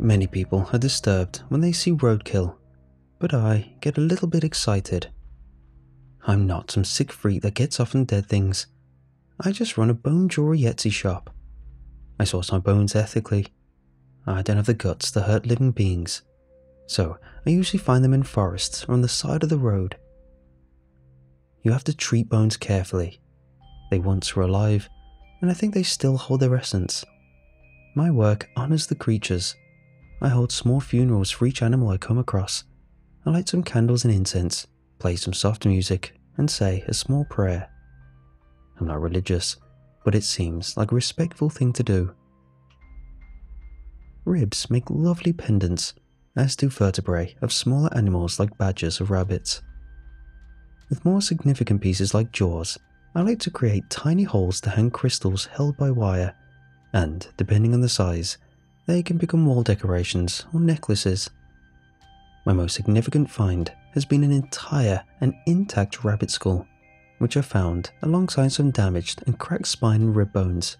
Many people are disturbed when they see roadkill, but I get a little bit excited. I'm not some sick freak that gets off on dead things. I just run a bone jewellery Etsy shop. I source my bones ethically. I don't have the guts to hurt living beings, so I usually find them in forests or on the side of the road. You have to treat bones carefully. They once were alive, and I think they still hold their essence. My work honours the creatures. I hold small funerals for each animal I come across. I light some candles and incense, play some soft music, and say a small prayer. I'm not religious, but it seems like a respectful thing to do. Ribs make lovely pendants, as do vertebrae of smaller animals like badgers or rabbits. With more significant pieces like jaws, I like to create tiny holes to hang crystals held by wire, and, depending on the size, they can become wall decorations or necklaces. My most significant find has been an entire and intact rabbit skull, which I found alongside some damaged and cracked spine and rib bones.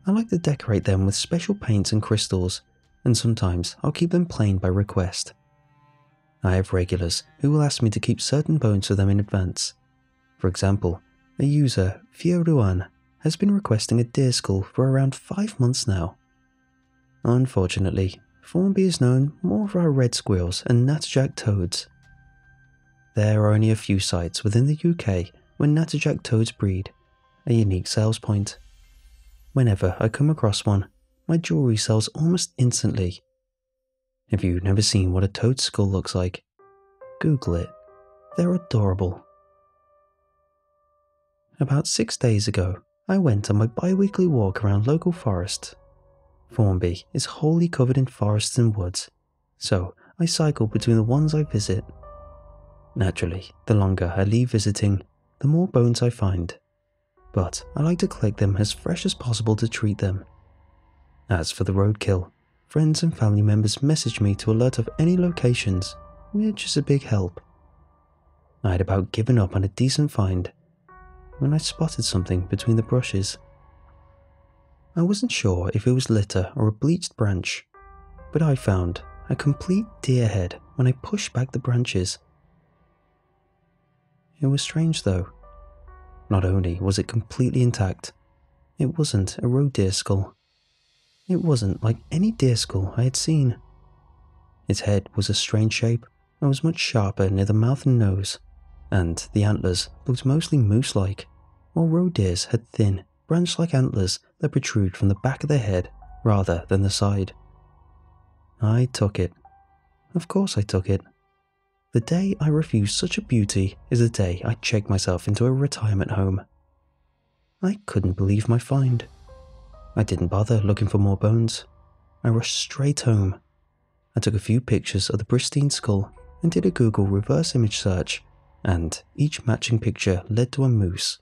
I like to decorate them with special paints and crystals, and sometimes I'll keep them plain by request. I have regulars who will ask me to keep certain bones for them in advance. For example, a user, Fioruan, has been requesting a deer skull for around 5 months now. Unfortunately, Formby is known more for our red squirrels and natterjack toads. There are only a few sites within the UK where natterjack toads breed, a unique sales point. Whenever I come across one, my jewellery sells almost instantly. If you've never seen what a toad skull looks like, Google it. They're adorable. About 6 days ago, I went on my bi-weekly walk around local forests. Formby is wholly covered in forests and woods, so I cycle between the ones I visit. Naturally, the longer I leave visiting, the more bones I find, but I like to collect them as fresh as possible to treat them. As for the roadkill, friends and family members message me to alert of any locations, which is a big help. I had about given up on a decent find when I spotted something between the brushes. I wasn't sure if it was litter or a bleached branch, but I found a complete deer head when I pushed back the branches. It was strange though. Not only was it completely intact, it wasn't a roe deer skull. It wasn't like any deer skull I had seen. Its head was a strange shape and was much sharper near the mouth and nose, and the antlers looked mostly moose-like, while roe deers had thin, branch-like antlers that protrude from the back of their head rather than the side. I took it. Of course I took it. The day I refuse such a beauty is the day I check myself into a retirement home. I couldn't believe my find. I didn't bother looking for more bones. I rushed straight home. I took a few pictures of the pristine skull and did a Google reverse image search, and each matching picture led to a moose.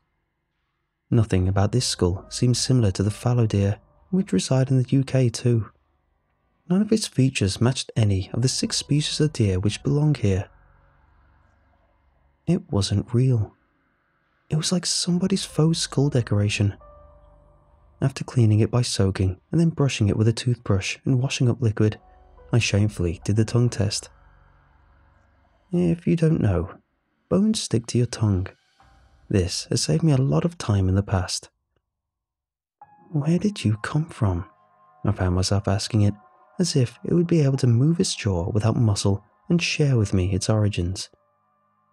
Nothing about this skull seems similar to the fallow deer, which reside in the UK too. None of its features matched any of the 6 species of deer which belong here. It wasn't real. It was like somebody's faux skull decoration. After cleaning it by soaking and then brushing it with a toothbrush and washing up liquid, I shamefully did the tongue test. If you don't know, bones stick to your tongue. This has saved me a lot of time in the past. Where did you come from? I found myself asking it, as if it would be able to move its jaw without muscle and share with me its origins.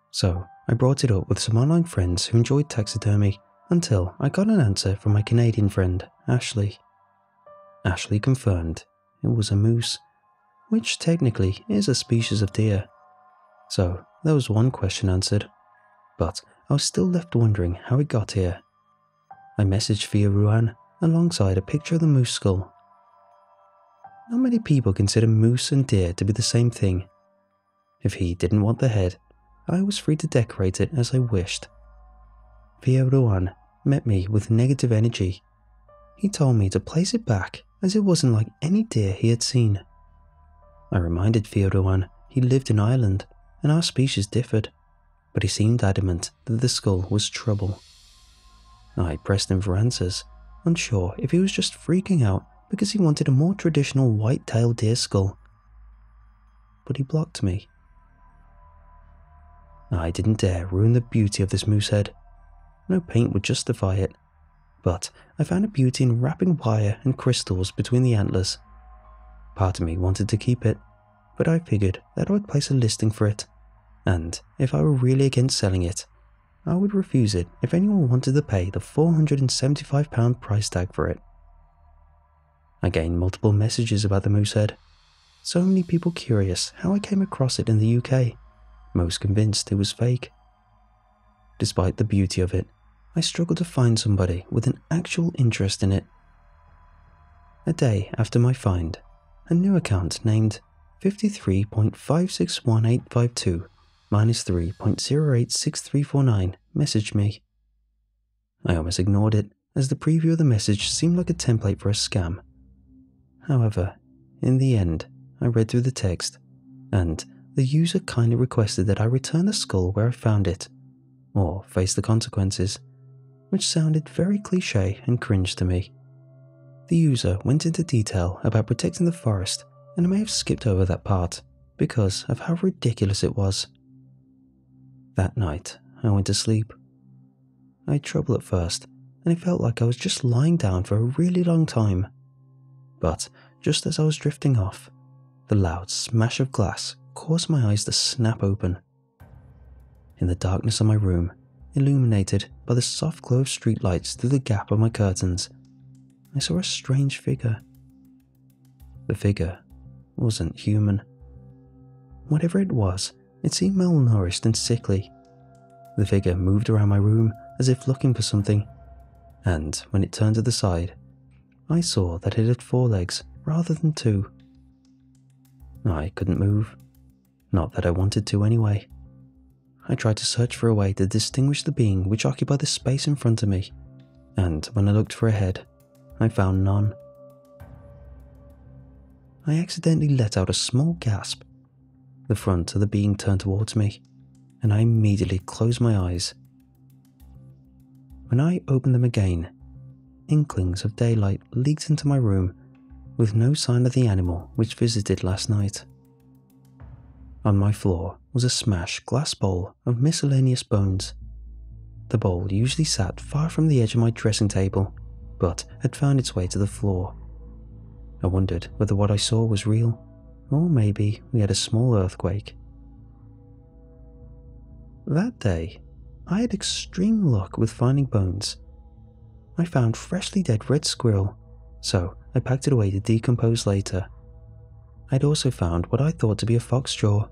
So I brought it up with some online friends who enjoyed taxidermy until I got an answer from my Canadian friend, Ashley. Ashley confirmed it was a moose, which technically is a species of deer. So there was one question answered, but I was still left wondering how it got here. I messaged Fioruan alongside a picture of the moose skull. Not many people consider moose and deer to be the same thing. If he didn't want the head, I was free to decorate it as I wished. Fioruan met me with negative energy. He told me to place it back as it wasn't like any deer he had seen. I reminded Fioruan he lived in Ireland and our species differed, but he seemed adamant that the skull was trouble. I pressed him for answers, unsure if he was just freaking out because he wanted a more traditional white-tailed deer skull. But he blocked me. I didn't dare ruin the beauty of this moose head. No paint would justify it, but I found a beauty in wrapping wire and crystals between the antlers. Part of me wanted to keep it, but I figured that I would place a listing for it, and if I were really against selling it, I would refuse it if anyone wanted to pay the £475 price tag for it. I gained multiple messages about the moose head. So many people curious how I came across it in the UK, most convinced it was fake. Despite the beauty of it, I struggled to find somebody with an actual interest in it. A day after my find, a new account named 53.561852 -3.086349 messaged me. I almost ignored it, as the preview of the message seemed like a template for a scam. However, in the end, I read through the text, and the user kindly requested that I return the skull where I found it, or face the consequences, which sounded very cliché and cringe to me. The user went into detail about protecting the forest, and I may have skipped over that part because of how ridiculous it was. That night, I went to sleep. I had trouble at first, and it felt like I was just lying down for a really long time. But just as I was drifting off, the loud smash of glass caused my eyes to snap open. In the darkness of my room, illuminated by the soft glow of streetlights through the gap of my curtains, I saw a strange figure. The figure wasn't human. Whatever it was, it seemed malnourished and sickly. The figure moved around my room as if looking for something, and when it turned to the side, I saw that it had 4 legs rather than 2. I couldn't move. Not that I wanted to anyway. I tried to search for a way to distinguish the being which occupied the space in front of me, and when I looked for a head, I found none. I accidentally let out a small gasp. The front of the being turned towards me, and I immediately closed my eyes. When I opened them again, inklings of daylight leaked into my room, with no sign of the animal which visited last night. On my floor was a smashed glass bowl of miscellaneous bones. The bowl usually sat far from the edge of my dressing table, but had found its way to the floor. I wondered whether what I saw was real, or maybe we had a small earthquake. That day, I had extreme luck with finding bones. I found freshly dead red squirrel, so I packed it away to decompose later. I'd also found what I thought to be a fox jaw.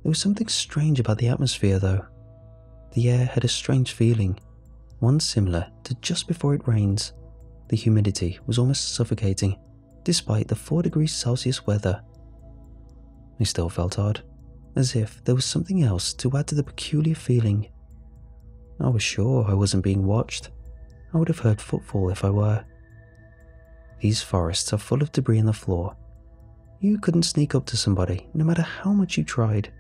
There was something strange about the atmosphere though. The air had a strange feeling, one similar to just before it rains. The humidity was almost suffocating, despite the 4 degrees Celsius weather. I still felt odd, as if there was something else to add to the peculiar feeling. I was sure I wasn't being watched. I would have heard footfall if I were. These forests are full of debris on the floor. You couldn't sneak up to somebody no matter how much you tried.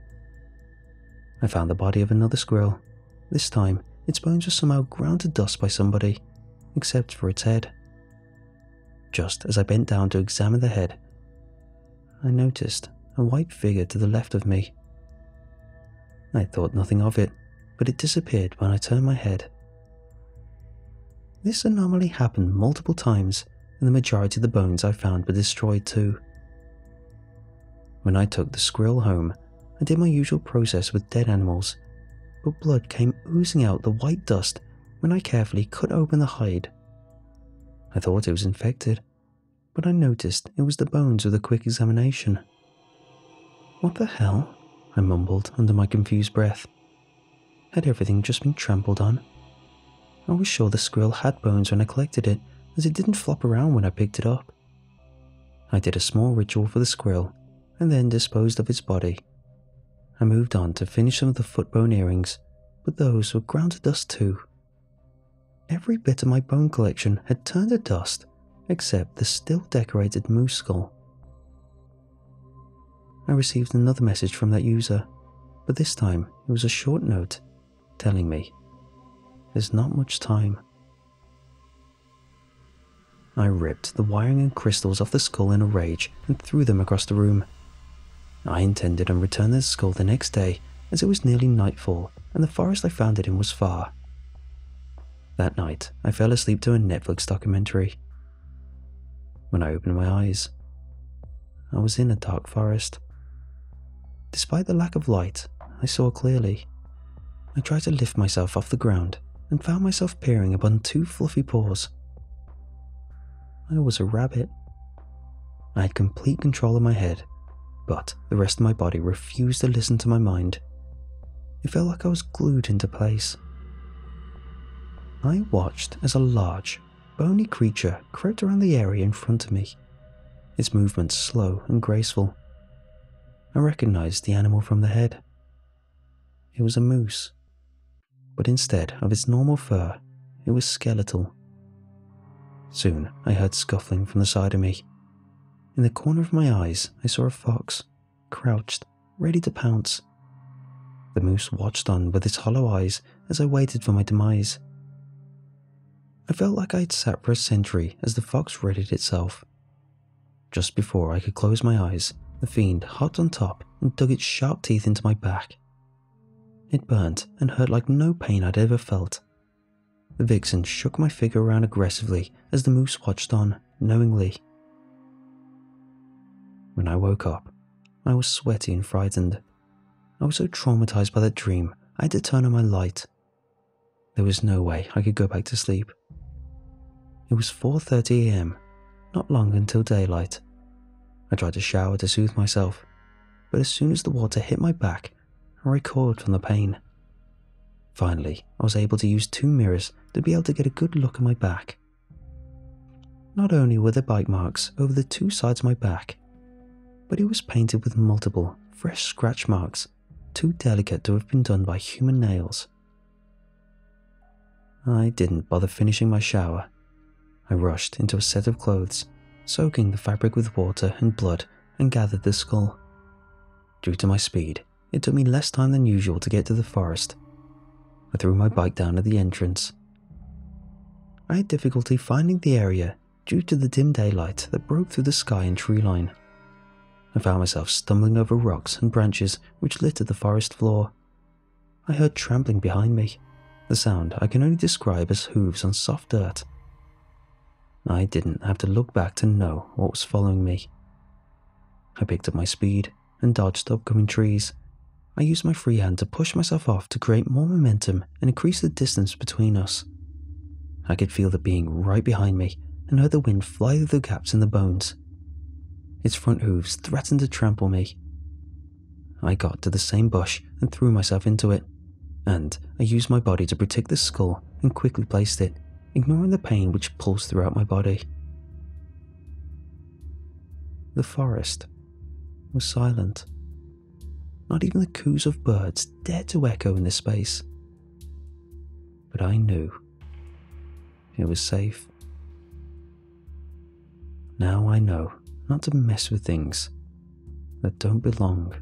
I found the body of another squirrel. This time, its bones were somehow ground to dust by somebody, except for its head. Just as I bent down to examine the head, I noticed a white figure to the left of me. I thought nothing of it, but it disappeared when I turned my head. This anomaly happened multiple times, and the majority of the bones I found were destroyed too. When I took the squirrel home, I did my usual process with dead animals, but blood came oozing out the white dust when I carefully cut open the hide. I thought it was infected, but I noticed it was the bones with a quick examination. What the hell? I mumbled under my confused breath. Had everything just been trampled on? I was sure the squirrel had bones when I collected it, as it didn't flop around when I picked it up. I did a small ritual for the squirrel, and then disposed of its body. I moved on to finish some of the foot bone earrings, but those were ground to dust too. Every bit of my bone collection had turned to dust, except the still decorated moose skull. I received another message from that user, but this time it was a short note telling me there's not much time. I ripped the wiring and crystals off the skull in a rage and threw them across the room. I intended on returning the skull the next day, as it was nearly nightfall and the forest I found it in was far. That night, I fell asleep to a Netflix documentary. When I opened my eyes, I was in a dark forest. Despite the lack of light, I saw clearly. I tried to lift myself off the ground and found myself peering upon two fluffy paws. I was a rabbit. I had complete control of my head, but the rest of my body refused to listen to my mind. It felt like I was glued into place. I watched as a large, bony creature crept around the area in front of me, its movements slow and graceful. I recognized the animal from the head. It was a moose, but instead of its normal fur, it was skeletal. Soon I heard scuffling from the side of me. In the corner of my eyes, I saw a fox, crouched, ready to pounce. The moose watched on with its hollow eyes as I waited for my demise. I felt like I had sat for a century as the fox readied itself. Just before I could close my eyes, the fiend hopped on top and dug its sharp teeth into my back. It burnt and hurt like no pain I'd ever felt. The vixen shook my figure around aggressively as the moose watched on, knowingly. When I woke up, I was sweaty and frightened. I was so traumatized by that dream, I had to turn on my light. There was no way I could go back to sleep. It was 4:30 AM, not long until daylight. I tried to shower to soothe myself, but as soon as the water hit my back, I recoiled from the pain. Finally, I was able to use 2 mirrors to be able to get a good look at my back. Not only were there bite marks over the 2 sides of my back, but it was painted with multiple, fresh scratch marks, too delicate to have been done by human nails. I didn't bother finishing my shower. I rushed into a set of clothes, soaking the fabric with water and blood, and gathered the skull. Due to my speed, it took me less time than usual to get to the forest. I threw my bike down at the entrance. I had difficulty finding the area due to the dim daylight that broke through the sky and tree line. I found myself stumbling over rocks and branches which littered the forest floor. I heard trampling behind me, the sound I can only describe as hooves on soft dirt. I didn't have to look back to know what was following me. I picked up my speed and dodged upcoming trees. I used my free hand to push myself off to create more momentum and increase the distance between us. I could feel the being right behind me and heard the wind fly through the gaps in the bones. Its front hooves threatened to trample me. I got to the same bush and threw myself into it, and I used my body to protect the skull and quickly placed it, ignoring the pain which pulsed throughout my body. The forest was silent. Not even the coos of birds dared to echo in this space. But I knew it was safe. Now I know not to mess with things that don't belong.